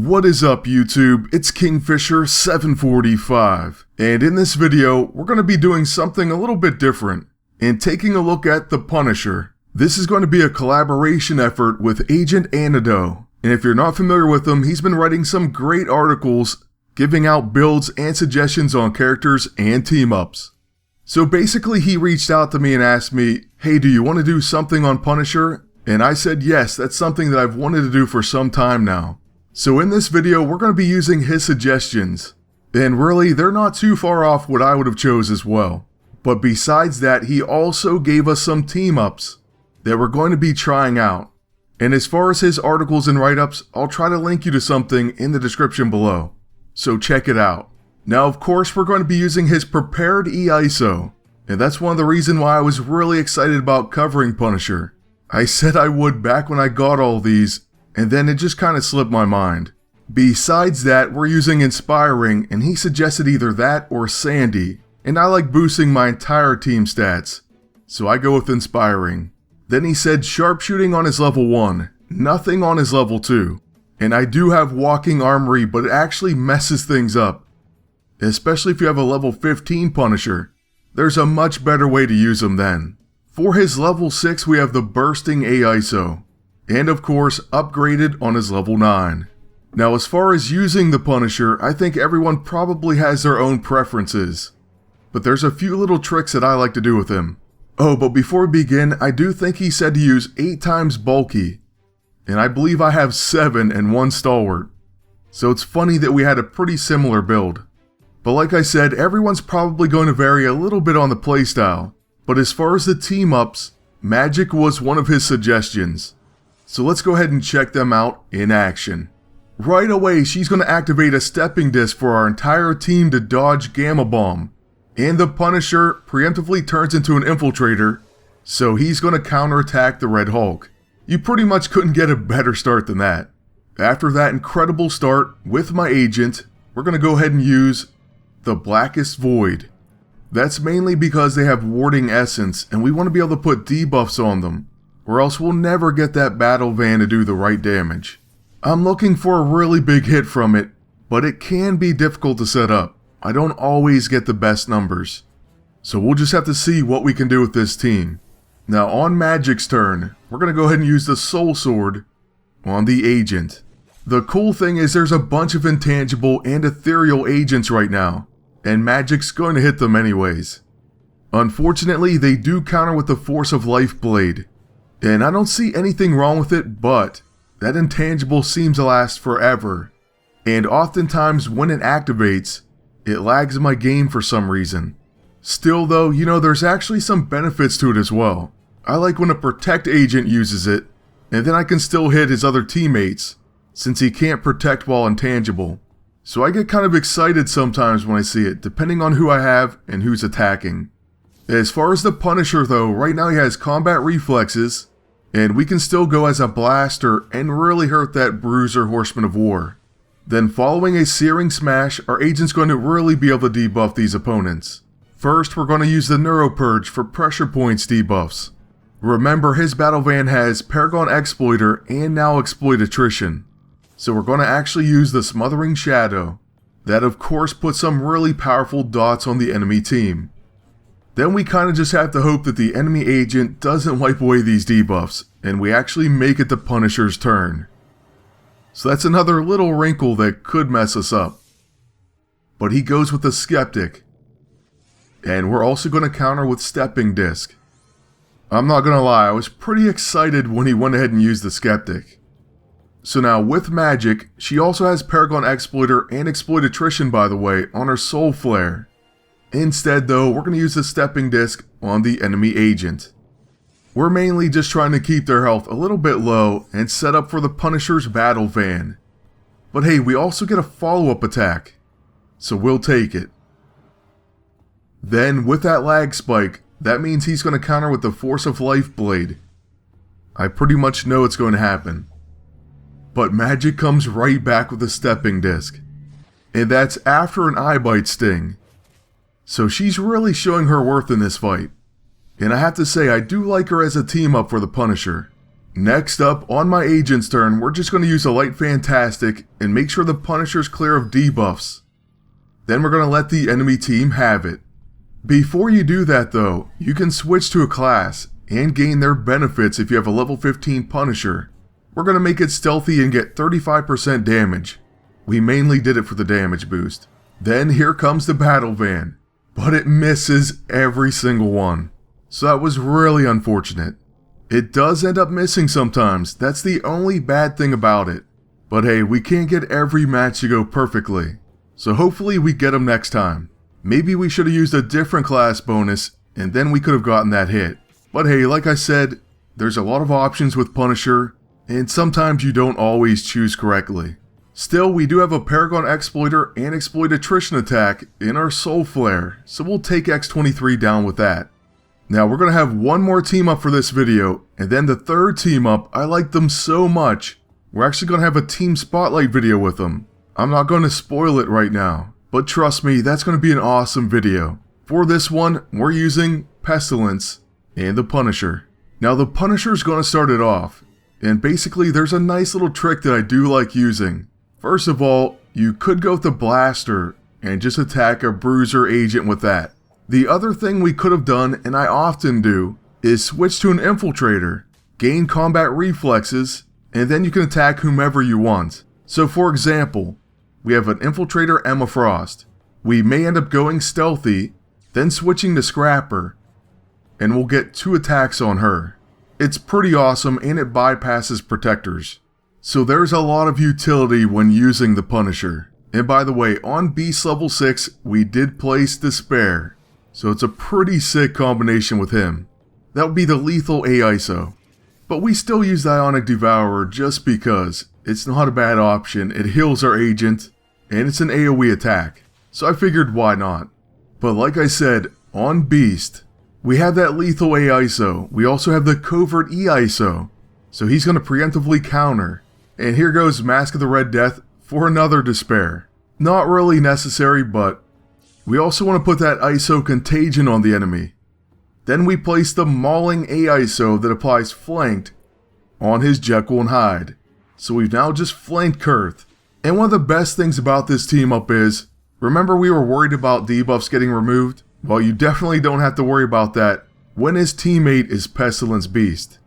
What is up YouTube? It's Kingfisher745, and in this video we're going to be doing something a little bit different and taking a look at the Punisher. This is going to be a collaboration effort with Agent Antidote, and if you're not familiar with him, he's been writing some great articles giving out builds and suggestions on characters and team-ups. So basically he reached out to me and asked me, hey, do you want to do something on Punisher? And I said yes, that's something that I've wanted to do for some time now. So in this video, we're going to be using his suggestions. And really, they're not too far off what I would have chose as well. But besides that, he also gave us some team-ups that we're going to be trying out. And as far as his articles and write-ups, I'll try to link you to something in the description below. So check it out. Now, of course, we're going to be using his prepared EISO. And that's one of the reasons why I was really excited about covering Punisher. I said I would back when I got all these, and then it just kind of slipped my mind. Besides that, we're using Inspiring, and he suggested either that or Sandy, and I like boosting my entire team stats, so I go with Inspiring. Then he said Sharpshooting on his level 1, nothing on his level 2, and I do have Walking Armory, but it actually messes things up. Especially if you have a level 15 Punisher, there's a much better way to use him then. For his level 6, we have the Bursting AISO. And of course, upgraded on his level 9. Now as far as using the Punisher, I think everyone probably has their own preferences. But there's a few little tricks that I like to do with him. Oh, but before we begin, I do think he said to use 8 times Bulky. And I believe I have 7 and 1 Stalwart. So it's funny that we had a pretty similar build. But like I said, everyone's probably going to vary a little bit on the playstyle. But as far as the team-ups, Magic was one of his suggestions. So let's go ahead and check them out in action. Right away, she's going to activate a stepping disc for our entire team to dodge Gamma Bomb. And the Punisher preemptively turns into an infiltrator, so he's going to counterattack the Red Hulk. You pretty much couldn't get a better start than that. After that incredible start with my agent, we're going to go ahead and use the Blackest Void. That's mainly because they have Warding Essence, and we want to be able to put debuffs on them, or else we'll never get that battle van to do the right damage. I'm looking for a really big hit from it, but it can be difficult to set up. I don't always get the best numbers. So we'll just have to see what we can do with this team. Now on Magic's turn, we're going to go ahead and use the Soul Sword on the Agent. The cool thing is there's a bunch of intangible and ethereal agents right now, and Magic's going to hit them anyways. Unfortunately, they do counter with the Force of Life Blade. And I don't see anything wrong with it, but that intangible seems to last forever. And oftentimes when it activates, it lags my game for some reason. Still though, there's actually some benefits to it as well. I like when a Protect agent uses it, and then I can still hit his other teammates, since he can't protect while intangible. So I get kind of excited sometimes when I see it, depending on who I have and who's attacking. As far as the Punisher though, right now he has combat reflexes, and we can still go as a blaster and really hurt that Bruiser Horseman of War. Then following a Searing Smash, our agent's going to really be able to debuff these opponents. First, we're going to use the Neuropurge for pressure points debuffs. Remember, his battle van has Paragon Exploiter and now Exploit Attrition. So we're going to actually use the Smothering Shadow. That of course puts some really powerful dots on the enemy team. Then we kind of just have to hope that the enemy agent doesn't wipe away these debuffs, and we actually make it the Punisher's turn. So that's another little wrinkle that could mess us up. But he goes with the Skeptic. And we're also going to counter with Stepping Disc. I'm not going to lie, I was pretty excited when he went ahead and used the Skeptic. So now with Magic, she also has Paragon Exploiter and Exploit Attrition by the way on her Soul Flare. Instead though, we're going to use the Stepping Disc on the enemy agent. We're mainly just trying to keep their health a little bit low and set up for the Punisher's battle van. But hey, we also get a follow-up attack, so we'll take it. Then with that lag spike, that means he's going to counter with the Force of Life Blade. I pretty much know it's going to happen. But Magic comes right back with a Stepping Disc. And that's after an Eye Bite Sting. So she's really showing her worth in this fight. And I have to say, I do like her as a team-up for the Punisher. Next up, on my agent's turn, we're just going to use a light fantastic and make sure the Punisher's clear of debuffs. Then we're going to let the enemy team have it. Before you do that though, you can switch to a class and gain their benefits if you have a level 15 Punisher. We're going to make it stealthy and get 35% damage. We mainly did it for the damage boost. Then here comes the battle van, but it misses every single one. So that was really unfortunate. It does end up missing sometimes, that's the only bad thing about it. But hey, we can't get every match to go perfectly. So hopefully we get them next time. Maybe we should have used a different class bonus and then we could have gotten that hit. But hey, like I said, there's a lot of options with Punisher and sometimes you don't always choose correctly. Still, we do have a Paragon Exploiter and Exploit Attrition attack in our Soul Flare, so we'll take X23 down with that. Now we're going to have one more team up for this video, and then the third team up, I like them so much, we're actually going to have a team spotlight video with them. I'm not going to spoil it right now, but trust me, that's going to be an awesome video. For this one, we're using Pestilence and the Punisher. Now the Punisher's going to start it off, and basically there's a nice little trick that I do like using. First of all, you could go with the Blaster and just attack a Bruiser agent with that. The other thing we could have done, and I often do, is switch to an Infiltrator, gain combat reflexes, and then you can attack whomever you want. So for example, we have an Infiltrator Emma Frost. We may end up going stealthy, then switching to Scrapper, and we'll get 2 attacks on her. It's pretty awesome and it bypasses protectors. So there's a lot of utility when using the Punisher. And by the way, on Beast level 6, we did place Despair. So it's a pretty sick combination with him. That would be the lethal AISO. But we still use the Ionic Devourer just because. It's not a bad option, it heals our agent, and it's an AoE attack. So I figured why not. But like I said, on Beast, we have that lethal AISO. We also have the covert EISO. So he's going to preemptively counter. And here goes Mask of the Red Death for another Despair. Not really necessary, but we also want to put that ISO Contagion on the enemy. Then we place the Mauling AISO that applies Flanked on his Jekyll and Hyde. So we've now just flanked Kurth. And one of the best things about this team up is, remember we were worried about debuffs getting removed? Well, you definitely don't have to worry about that when his teammate is Pestilence Beast.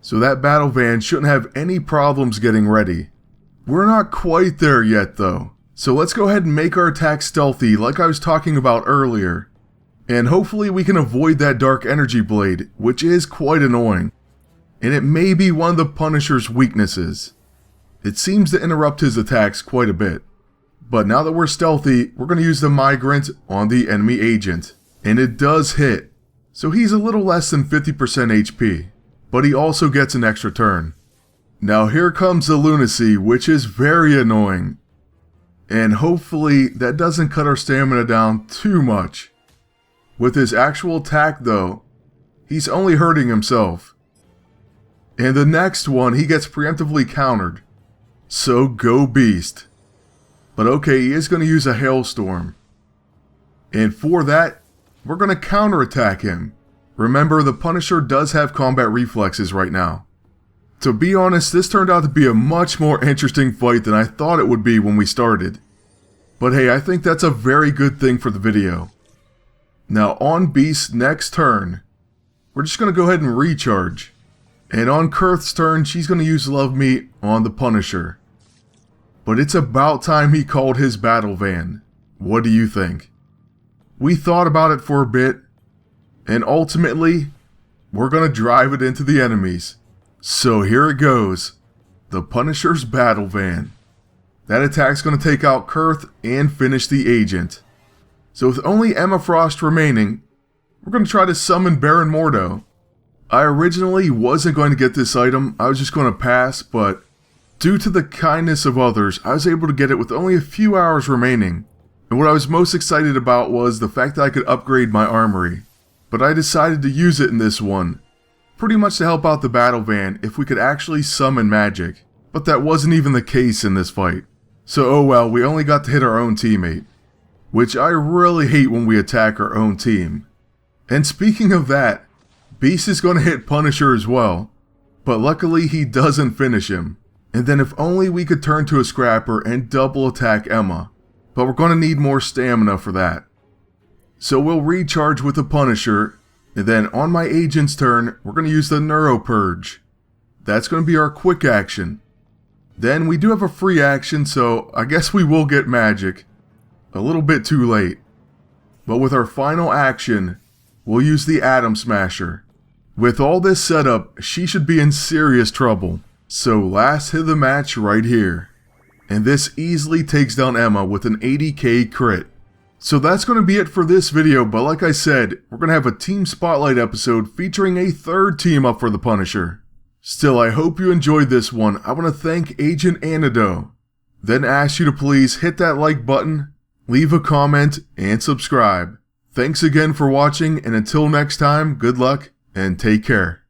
So that battle van shouldn't have any problems getting ready. We're not quite there yet though. So let's go ahead and make our attack stealthy like I was talking about earlier. And hopefully we can avoid that Dark Energy Blade, which is quite annoying. And it may be one of the Punisher's weaknesses. It seems to interrupt his attacks quite a bit. But now that we're stealthy, we're going to use the Migrant on the enemy agent. And it does hit. So he's a little less than 50% HP. But he also gets an extra turn. Now here comes the Lunacy, which is very annoying. And hopefully that doesn't cut our stamina down too much. With his actual attack though, he's only hurting himself. And the next one he gets preemptively countered. So go Beast. But okay, he is going to use a Hailstorm. And for that, we're going to counterattack him. Remember, the Punisher does have combat reflexes right now. To be honest, this turned out to be a much more interesting fight than I thought it would be when we started. But hey, I think that's a very good thing for the video. Now on Beast's next turn, we're just going to go ahead and recharge. And on Kurth's turn, she's going to use Love Meat on the Punisher. But it's about time he called his battle van. What do you think? We thought about it for a bit. And ultimately, we're going to drive it into the enemies. So here it goes. The Punisher's battle van. That attack's going to take out Kurth and finish the agent. So with only Emma Frost remaining, we're going to try to summon Baron Mordo. I originally wasn't going to get this item, I was just going to pass, but due to the kindness of others, I was able to get it with only a few hours remaining. And what I was most excited about was the fact that I could upgrade my armory. But I decided to use it in this one, pretty much to help out the battle van if we could actually summon magic. But that wasn't even the case in this fight. So oh well, we only got to hit our own teammate. Which I really hate when we attack our own team. And speaking of that, Beast is going to hit Punisher as well. But luckily he doesn't finish him. And then if only we could turn to a scrapper and double attack Emma. But we're going to need more stamina for that. So we'll recharge with the Punisher, and then on my agent's turn, we're going to use the Neuro Purge. That's going to be our quick action. Then we do have a free action, so I guess we will get magic. A little bit too late. But with our final action, we'll use the Atom Smasher. With all this setup, she should be in serious trouble. So last hit of the match right here. And this easily takes down Emma with an 80k crit. So that's going to be it for this video, but like I said, we're going to have a Team Spotlight episode featuring a third team up for the Punisher. Still, I hope you enjoyed this one. I want to thank Agent Antidote. Then ask you to please hit that like button, leave a comment, and subscribe. Thanks again for watching, and until next time, good luck and take care.